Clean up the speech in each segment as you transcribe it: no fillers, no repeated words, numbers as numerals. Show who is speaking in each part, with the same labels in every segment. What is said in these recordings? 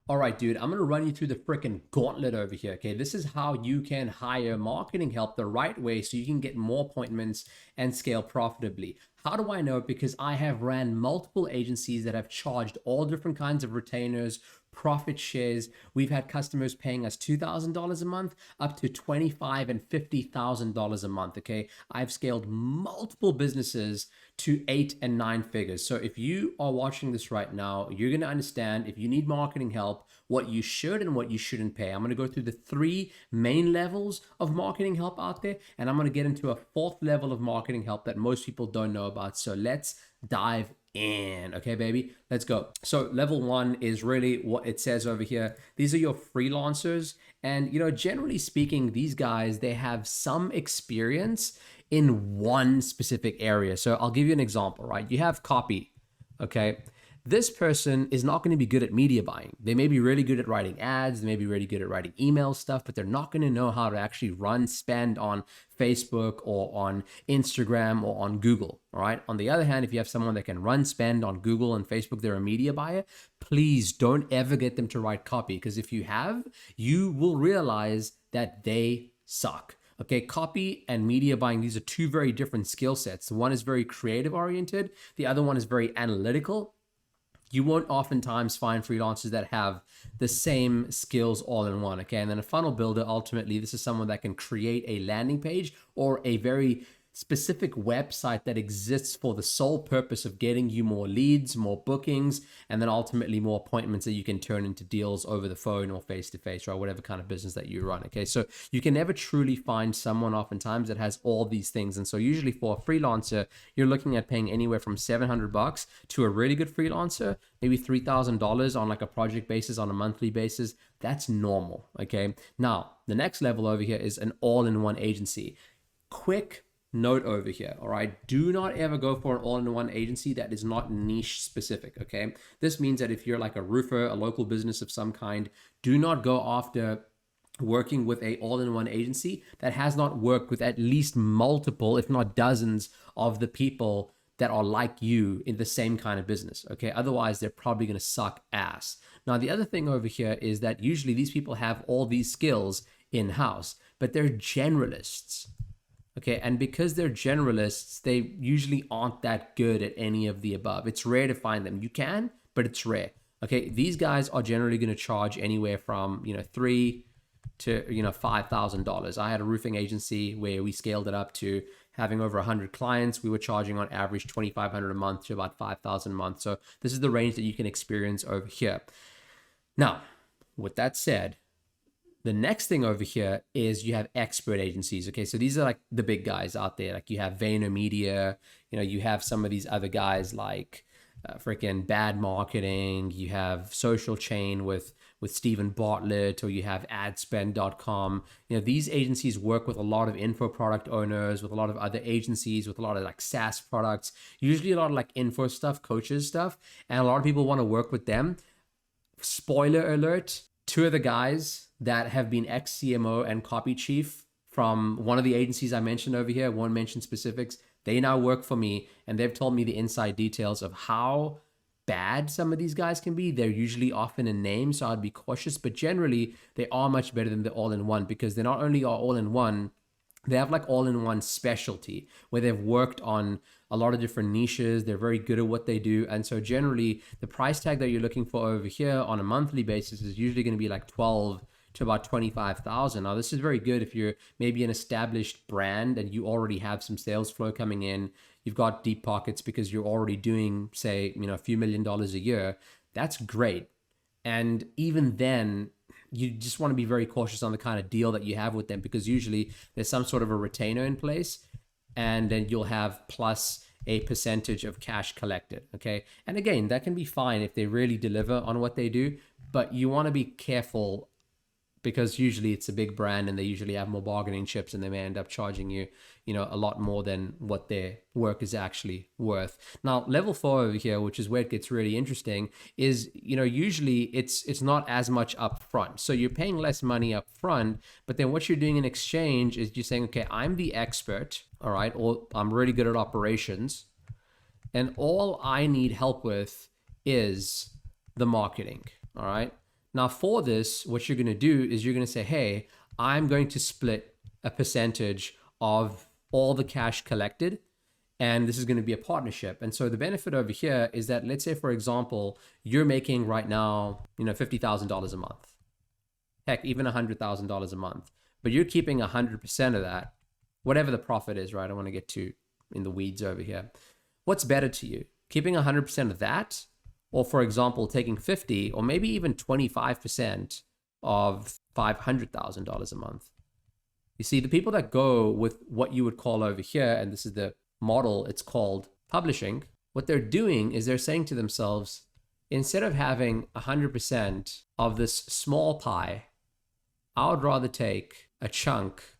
Speaker 1: All right, dude, I'm going to run you through the freaking gauntlet over here. Okay, this is how you can hire marketing help the right way so you can get more appointments and scale profitably. How do I know? Because I have ran multiple agencies that have charged all different kinds of retainers, profit shares. We've had customers paying us $2,000 a month up to $25,000 and $50,000 a month. Okay, I've scaled multiple businesses to 8 and 9 figures. So if you are watching this right now, you're going to understand if you need marketing help, what you should and what you shouldn't pay. I'm going to go through the three main levels of marketing help out there, and I'm going to get into a fourth level of marketing help that most people don't know about. So let's dive in. Okay, baby, let's go. So level one is really what it says over here. These are your freelancers. And, generally speaking, these guys, they have some experience in one specific area. So I'll give you an example, right? You have copy, okay? This person is not going to be good at media buying. They may be really good at writing ads, they may be really good at writing email stuff, but they're not going to know how to actually run spend on Facebook or on Instagram or on Google, all right? On the other hand, if you have someone that can run spend on Google and Facebook, they're a media buyer, please don't ever get them to write copy, because if you have, you will realize that they suck. Okay, copy and media buying, these are two very different skill sets. The one is very creative oriented, the other one is very analytical. You won't oftentimes find freelancers that have the same skills all in one, okay? And then a funnel builder, ultimately, this is someone that can create a landing page or a very specific website that exists for the sole purpose of getting you more leads, more bookings, and then ultimately more appointments that you can turn into deals over the phone or face-to-face, right? Whatever kind of business that you run, okay? So you can never truly find someone oftentimes that has all these things. And so usually for a freelancer, you're looking at paying anywhere from $700 to a really good freelancer, maybe $3,000 on like a project basis, on a monthly basis. That's normal, okay? Now, the next level over here is an all-in-one agency. Quick note over here, all right? Do not ever go for an all-in-one agency that is not niche specific, okay? This means that if you're like a roofer, a local business of some kind, do not go after working with a all-in-one agency that has not worked with at least multiple, if not dozens, of the people that are like you in the same kind of business, okay? Otherwise, they're probably gonna suck ass. Now, the other thing over here is that usually these people have all these skills in-house, but they're generalists. Okay, and because they're generalists, they usually aren't that good at any of the above. It's rare to find them. You can, but it's rare. Okay, these guys are generally going to charge anywhere from $3,000 to $5,000. I had a roofing agency where we scaled it up to having over 100 clients. We were charging on average $2,500 a month to about $5,000 a month. So this is the range that you can experience over here. Now, with that said, the next thing over here is you have expert agencies. Okay, so these are like the big guys out there. Like you have VaynerMedia, you have some of these other guys like freaking Bad Marketing. You have Social Chain with Stephen Bartlett, or you have adspend.com. These agencies work with a lot of info product owners, with a lot of other agencies, with a lot of like SaaS products, usually a lot of like info stuff, coaches stuff, and a lot of people want to work with them. Spoiler alert, two of the guys that have been ex-CMO and copy chief from one of the agencies I mentioned over here, won't mention specifics, they now work for me, and they've told me the inside details of how bad some of these guys can be. They're usually often in name, so I'd be cautious, but generally they are much better than the all-in-one, because they not only are all-in-one, they have like all-in-one specialty where they've worked on a lot of different niches. They're very good at what they do. And so generally the price tag that you're looking for over here on a monthly basis is usually going to be like 12 to about 25,000. Now, this is very good if you're maybe an established brand and you already have some sales flow coming in. You've got deep pockets because you're already doing, say, a few $1,000,000 a year. That's great. And even then, you just want to be very cautious on the kind of deal that you have with them, because usually there's some sort of a retainer in place, and then you'll have plus a percentage of cash collected, okay? And again, that can be fine if they really deliver on what they do, but you want to be careful, because usually it's a big brand and they usually have more bargaining chips, and they may end up charging you, a lot more than what their work is actually worth. Now, level 4 over here, which is where it gets really interesting, is, usually it's not as much up front. So you're paying less money up front, but then what you're doing in exchange is you're saying, okay, I'm the expert, all right, or I'm really good at operations, and all I need help with is the marketing, all right? Now for this, what you're going to do is you're going to say, hey, I'm going to split a percentage of all the cash collected, and this is going to be a partnership. And so the benefit over here is that, let's say, for example, you're making right now, $50,000 a month, heck, even $100,000 a month, but you're keeping 100% of that, whatever the profit is, right? I don't want to get too in the weeds over here. What's better to you? Keeping 100% of that, or for example, taking 50 or maybe even 25% of $500,000 a month? You see, the people that go with what you would call over here, and this is the model, it's called publishing, what they're doing is they're saying to themselves, instead of having 100% of this small pie, I would rather take a chunk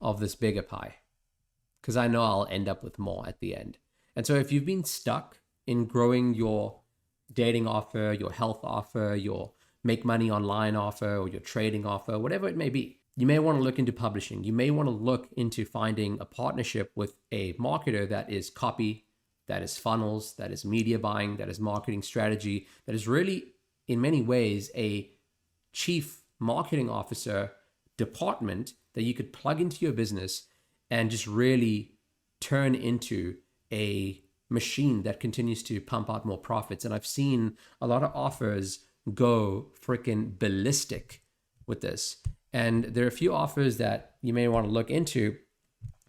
Speaker 1: of this bigger pie, because I know I'll end up with more at the end. And so if you've been stuck in growing your dating offer, your health offer, your make money online offer, or your trading offer, whatever it may be, you may want to look into publishing. You may want to look into finding a partnership with a marketer that is copy, that is funnels, that is media buying, that is marketing strategy, that is really, in many ways, a chief marketing officer department that you could plug into your business and just really turn into a machine that continues to pump out more profits. And I've seen a lot of offers go freaking ballistic with this. And there are a few offers that you may want to look into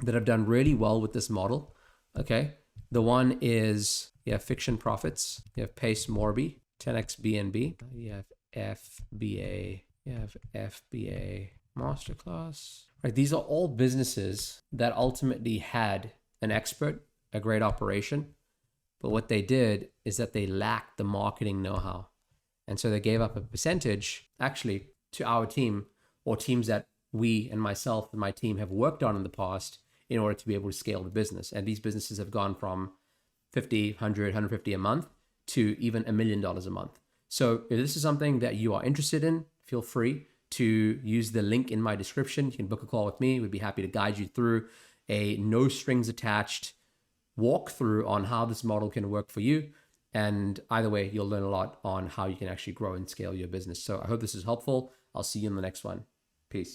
Speaker 1: that have done really well with this model. Okay. The one is you have Fiction Profits, you have Pace Morby, 10x BNB, you have FBA, you have FBA Masterclass. Right. These are all businesses that ultimately had an expert, a great operation. But what they did is that they lacked the marketing know-how. And so they gave up a percentage actually to our team, or teams that we and myself and my team have worked on in the past in order to be able to scale the business. And these businesses have gone from 50, 100, 150 a month to even $1 million a month. So if this is something that you are interested in, feel free to use the link in my description. You can book a call with me. We'd be happy to guide you through a no strings attached walkthrough on how this model can work for you. And either way, you'll learn a lot on how you can actually grow and scale your business. So I hope this is helpful. I'll see you in the next one.